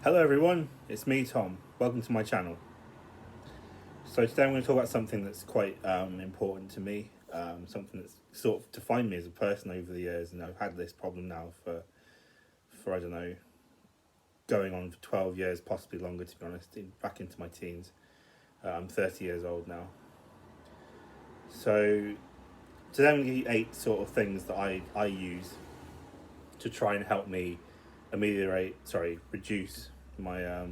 Hello everyone, it's me Tom. Welcome to my channel. So today I'm going to talk about something that's quite important to me, something that's sort of defined me as a person over the years, and I've had this problem now for I don't know, going on for 12 years, possibly longer to be honest, back into my teens. I'm 30 years old now. So today I'm going to give you 8 sort of things that I use to try and help me reduce my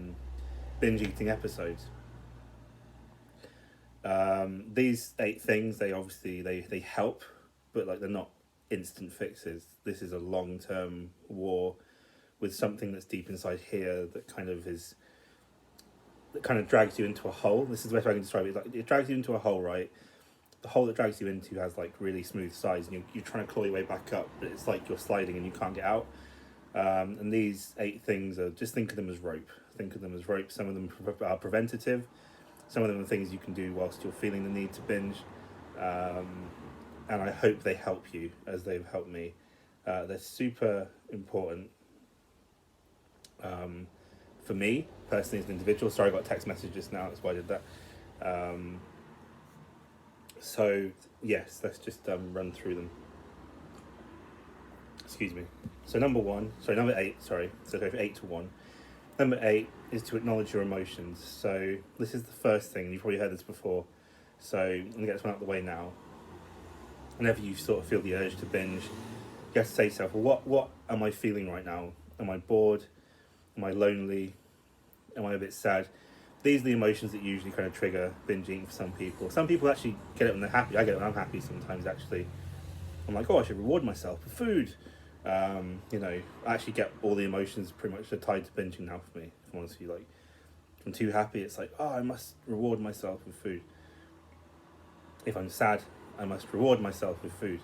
binge eating episodes. These 8 things, they obviously they help, but like they're not instant fixes. This is a long-term war with something that's deep inside here that kind of drags you into a hole. This is the best way I can describe it. Like, it drags you into a hole, right? The hole that drags you into has like really smooth sides, and you're trying to claw your way back up, but it's like you're sliding and you can't get out. And these 8 things are, just think of them as rope. Think of them as rope. Some of them are preventative. Some of them are things you can do whilst you're feeling the need to binge. And I hope they help you as they've helped me. They're super important for me personally as an individual. Sorry, I got a text message just now, that's why I did that. So yes, let's just run through them. Excuse me. So number 8, sorry. So go from 8 to 1. Number 8 is to acknowledge your emotions. So this is the first thing. You've probably heard this before. So I'm going to get this one out of the way now. Whenever you sort of feel the urge to binge, you have to say to yourself, well, what am I feeling right now? Am I bored? Am I lonely? Am I a bit sad? These are the emotions that usually kind of trigger binge eating for some people. Some people actually get it when they're happy. I get it when I'm happy sometimes, actually. I'm like, oh, I should reward myself with food. I actually get all the emotions pretty much are tied to binging now for me. If I'm honest with you, like, if I'm too happy, it's like, oh, I must reward myself with food. If I'm sad, I must reward myself with food.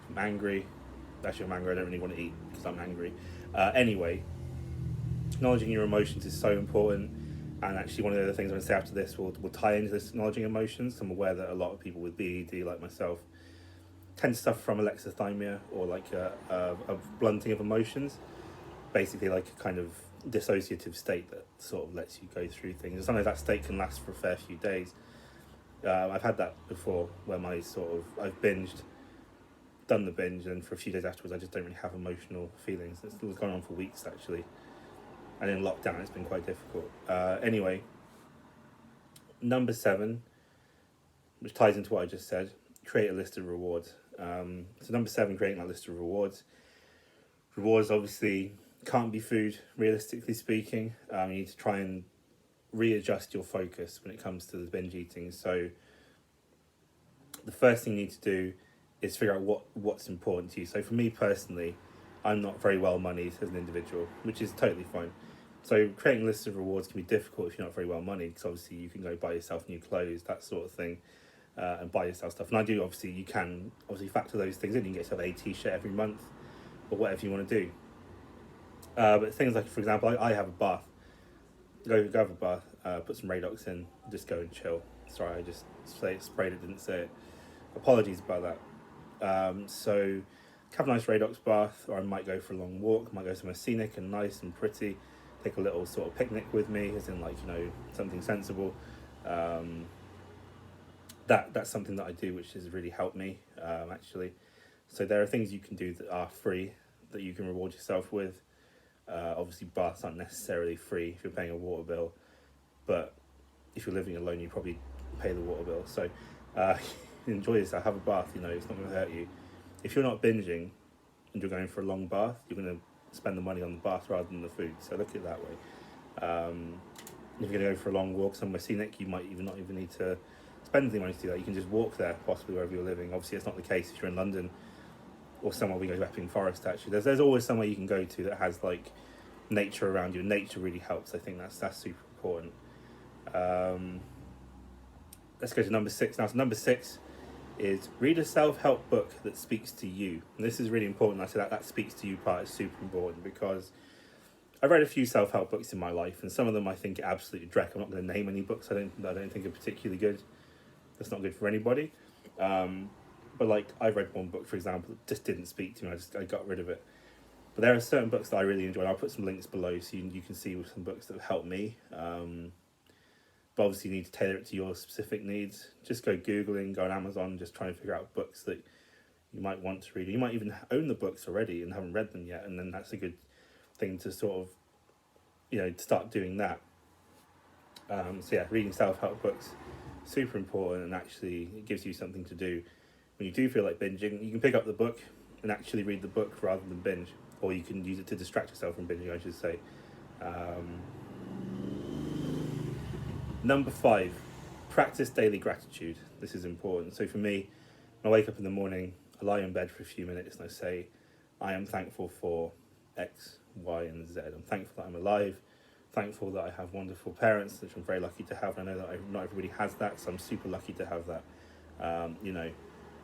If I'm angry, actually, I'm angry. I don't really want to eat because I'm angry. Anyway, acknowledging your emotions is so important. And actually, one of the other things I'm going to say after this will tie into this acknowledging emotions. I'm aware that a lot of people with BED, like myself, tend to suffer from alexithymia, or like a blunting of emotions, basically like a kind of dissociative state that sort of lets you go through things. And sometimes that state can last for a fair few days. I've had that before, where I've binged, done the binge, and for a few days afterwards I just don't really have emotional feelings. It's gone on for weeks actually, and in lockdown it's been quite difficult. Anyway, number 7, which ties into what I just said, create a list of rewards. So number 7, creating that list of rewards. Rewards obviously can't be food, realistically speaking. You need to try and readjust your focus when it comes to the binge eating. So the first thing you need to do is figure out what's important to you. So for me personally, I'm not very well moneyed as an individual, which is totally fine. So creating lists of rewards can be difficult if you're not very well moneyed, because obviously you can go buy yourself new clothes, that sort of thing, and buy yourself stuff. And I do, obviously, you can obviously factor those things in. You can get yourself a t-shirt every month, or whatever you want to do. But things like, for example, I have a bath. Go have a bath, put some Radox in, just go and chill. Sorry, I just sprayed it, didn't say it. Apologies about that. So have a nice Radox bath, or I might go for a long walk, might go somewhere scenic and nice and pretty, take a little sort of picnic with me, as in, like, something sensible. That's something that I do, which has really helped me, actually. So there are things you can do that are free, that you can reward yourself with. Obviously, baths aren't necessarily free if you're paying a water bill, but if you're living alone, you probably pay the water bill. So enjoy yourself, have a bath. It's not going to hurt you. If you're not binging and you're going for a long bath, you're going to spend the money on the bath rather than the food. So look at it that way. If you're going to go for a long walk somewhere scenic, you might not even need to spend any money to do that. You can just walk there, possibly wherever you're living. Obviously, it's not the case if you're in London, or somewhere we go to Epping Forest. Actually, there's always somewhere you can go to that has like nature around you. Nature really helps. I think that's super important. Let's go to number 6 now. So number 6 is read a self-help book that speaks to you. And this is really important. I said that speaks to you part is super important, because I've read a few self-help books in my life, and some of them I think are absolutely dreck. I'm not going to name any books I don't think are particularly good. That's not good for anybody. But like, I've read one book, for example, that just didn't speak to me. I got rid of it. But there are certain books that I really enjoy. I'll put some links below so you can see some books that have helped me. But obviously you need to tailor it to your specific needs. Just go Googling, go on Amazon, just try and figure out books that you might want to read. You might even own the books already and haven't read them yet, and then that's a good thing to sort of, start doing that. So yeah, reading self-help books, super important, and actually it gives you something to do. When you do feel like binging, you can pick up the book and actually read the book rather than binge, or you can use it to distract yourself from binging, I should say. Number 5, practice daily gratitude. This is important. So for me, when I wake up in the morning, I lie in bed for a few minutes and I say, I am thankful for X, Y, and Z. I'm thankful that I'm alive, thankful that I have wonderful parents, which I'm very lucky to have. I know that not everybody has that, so I'm super lucky to have that.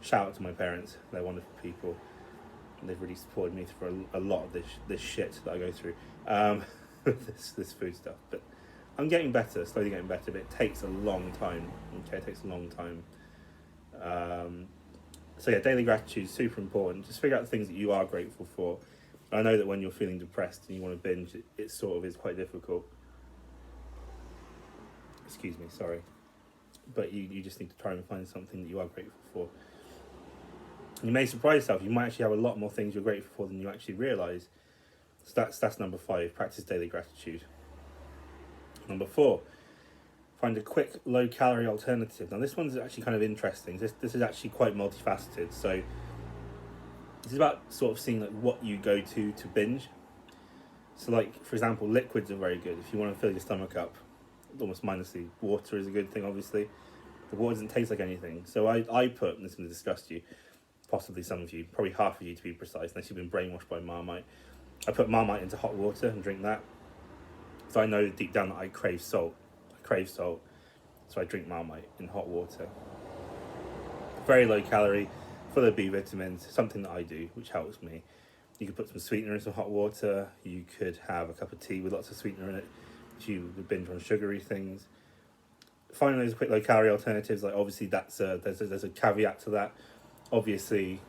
Shout out to my parents. They're wonderful people. They've really supported me through a lot of this shit that I go through, this food stuff. But I'm getting better, slowly getting better, but it takes a long time. Okay, it takes a long time. So yeah, daily gratitude is super important. Just figure out the things that you are grateful for. I know that when you're feeling depressed and you want to binge, it sort of is quite difficult. Excuse me, sorry. But you just need to try and find something that you are grateful for. You may surprise yourself. You might actually have a lot more things you're grateful for than you actually realise. So that's number 5, practice daily gratitude. Number 4, find a quick, low-calorie alternative. Now, this one's actually kind of interesting. This is actually quite multifaceted. So, this is about sort of seeing like what you go to binge. So, like, for example, liquids are very good. If you want to fill your stomach up, almost mindlessly, water is a good thing, obviously. The water doesn't taste like anything. So, I put, and this is going to disgust you, possibly some of you, probably half of you to be precise, unless you've been brainwashed by Marmite. I put Marmite into hot water and drink that. So I know deep down that I crave salt. So I drink Marmite in hot water. Very low calorie, full of B vitamins, something that I do, which helps me. You could put some sweetener in some hot water. You could have a cup of tea with lots of sweetener in it if you would binge on sugary things. Finding those quick low calorie alternatives, like obviously there's a caveat to that. Obviously,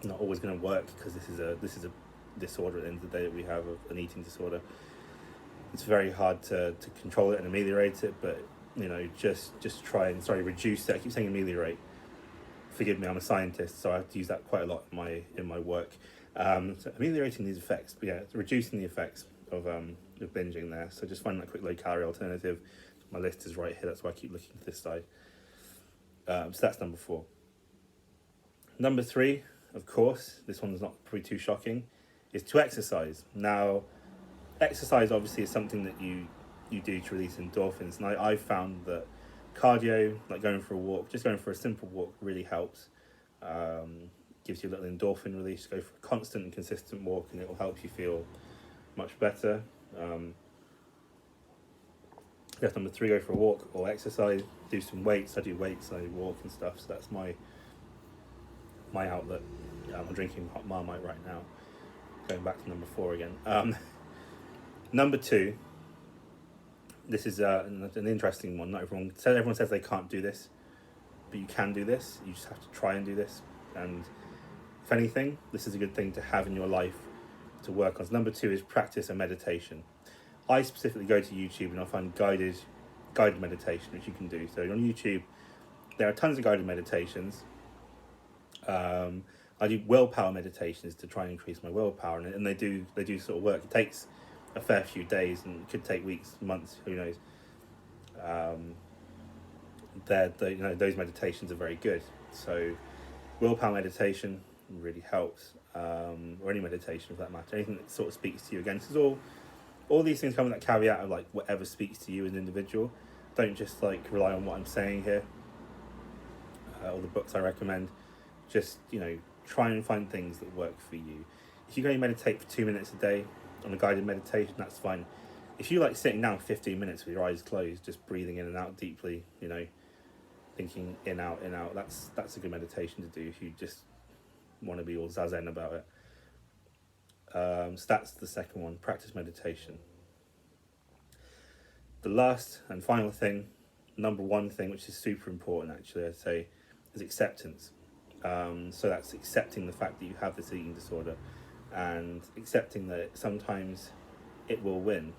not always going to work because this is a disorder at the end of the day that we have, an eating disorder. It's very hard to control it and ameliorate it, but just try and reduce it. I keep saying ameliorate. Forgive me, I'm a scientist, so I have to use that quite a lot in my work. So ameliorating these effects, but yeah, reducing the effects of binging there. So just find that quick low calorie alternative. My list is right here. That's why I keep looking to this side. So that's number 4. Number 3, of course, this one's not probably too shocking, is to exercise. Now, exercise obviously is something that you do to release endorphins, and I've found that cardio, like going for a walk, just going for a simple walk, really helps. Gives you a little endorphin release. Go for a constant and consistent walk, and it will help you feel much better. That's number 3. Go for a walk or exercise. Do some weights. I do weights. I walk and stuff. So that's my outlet. I'm drinking hot Marmite right now. Going back to number 4 again. Number 2. This is an interesting one. Not everyone says they can't do this, but you can do this. You just have to try and do this. And if anything, this is a good thing to have in your life to work on. So number 2 is practice a meditation. I specifically go to YouTube and I find guided meditation, which you can do. So on YouTube, there are tons of guided meditations. I do willpower meditations to try and increase my willpower, and they do sort of work. It takes a fair few days, and it could take weeks, months, who knows. Those meditations are very good. So willpower meditation really helps, or any meditation for that matter, anything that sort of speaks to you. Again, this is all these things come with that caveat of like whatever speaks to you as an individual. Don't just like rely on what I'm saying here, or the books I recommend. Just try and find things that work for you. If you go and meditate for 2 minutes a day on a guided meditation, that's fine. If you like sitting down 15 minutes with your eyes closed, just breathing in and out deeply, thinking in out, that's a good meditation to do if you just want to be all zazen about it. So that's the second one, practice meditation. The last and final thing, number 1 thing, which is super important actually, I'd say, is acceptance. So that's accepting the fact that you have this eating disorder and accepting that sometimes it will win.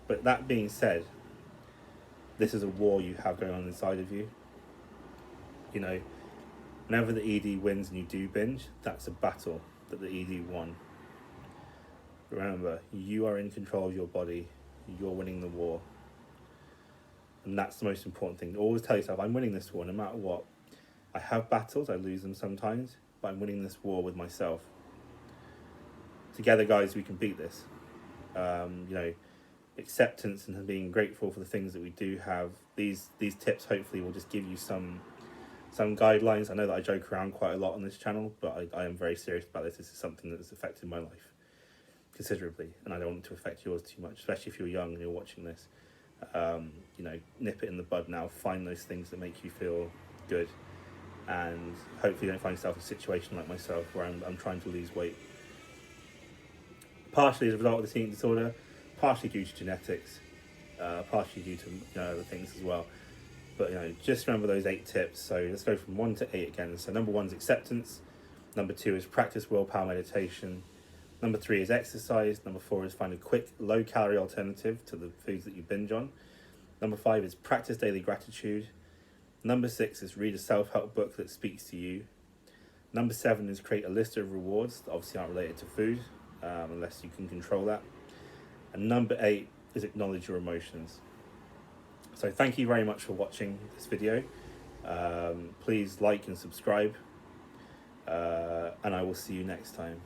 But that being said, this is a war you have going on inside of you. You know, whenever the ED wins and you do binge, that's a battle that the ED won. Remember, you are in control of your body. You're winning the war. And that's the most important thing. Always tell yourself, I'm winning this war no matter what. I have battles, I lose them sometimes, but I'm winning this war with myself. Together, guys, we can beat this. You know, acceptance and being grateful for the things that we do have. These tips hopefully will just give you some guidelines. I know that I joke around quite a lot on this channel, but I am very serious about this. This is something that has affected my life considerably, and I don't want it to affect yours too much, especially if you're young and you're watching this. You know, nip it in the bud now. Find those things that make you feel good, and hopefully you don't find yourself in a situation like myself where I'm trying to lose weight. Partially as a result of this eating disorder, partially due to genetics, partially due to other things as well. But just remember those 8 tips. So let's go from 1 to 8 again. So number 1 is acceptance. Number 2 is practice willpower meditation. Number 3 is exercise. Number 4 is find a quick, low-calorie alternative to the foods that you binge on. Number 5 is practice daily gratitude. Number 6 is read a self-help book that speaks to you. Number 7 is create a list of rewards that obviously aren't related to food, unless you can control that. And number 8 is acknowledge your emotions. So thank you very much for watching this video. Please like and subscribe, and I will see you next time.